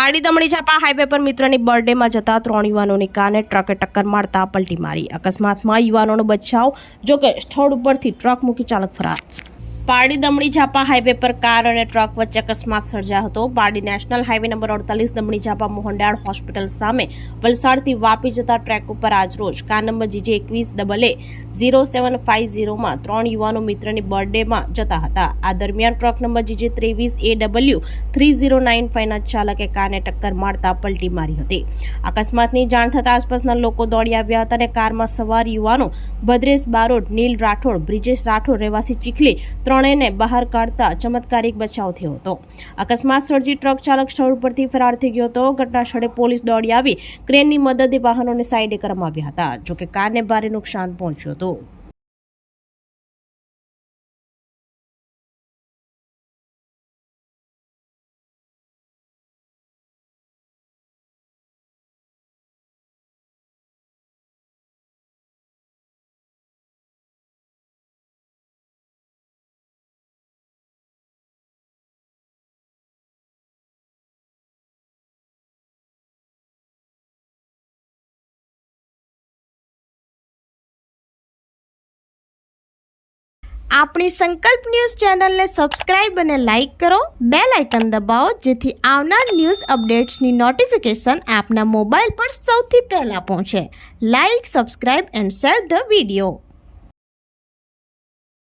Pardi દમણી ઝાપા highway પર મિત્રની બર્થડેમાં જતા 3 યુવાનોની કારને ટ્રકે ટક્કર મારતા પલટી મારી। અકસ્માતમાં યુવાનોનો બચાવ, જોકે સ્થળ ઉપરથી ટ્રક મૂકી ચાલક ફરાર। પારડી દમણી ઝાપા હાઈવે પર કાર અને ટ્રક વચ્ચે અકસ્માત સર્જાયો હતો। Pardi national highway number 48 દમણી ઝાપા મોહનડાળ hospital સામે વલસાડથી વાપી જતા ટ્રેક ઉપર આજરોજ કાર નંબર GJ21AA0750 માં 3 યુવાનો મિત્રની બર્થડેમાં જતા હતા। આ દરમિયાન ટ્રક નંબર GJ23AW3095 ના ચાલકે કારને ટક્કર મારતા પલટી મારી હતી। અકસ્માતની જાણ થતાં આસપાસના લોકો દોડી આવ્યા હતા અને કારમાં સવાર યુવાનો ભદ્રેશ બારોટ, નીલ રાઠોડ, બ્રિજેશ રાઠોડ રહેવાસી ચીખલી ત્રણેયને બહાર કાઢતા ચમત્કારિક બચાવ થયો હતો। અકસ્માત સર્જી ટ્રક ચાલક સ્થળ ઉપરથી ફરાર થઈ ગયો હતો। ઘટના સ્થળે પોલીસ દોડી આવી ક્રેનની મદદથી વાહનોને સાઈડે કરવામાં આવ્યા હતા, જોકે કારને ભારે નુકસાન પહોંચ્યું હતું। આપણી સંકલ્પ ન્યૂઝ ચેનલને સબસ્ક્રાઇબ અને લાઇક કરો, બેલ આઇકન દબાવો જેથી આવનાર ન્યૂઝ અપડેટ્સની નોટિફિકેશન આપના મોબાઈલ પર સૌથી પહેલા પહોંચે। Like, subscribe and share the video.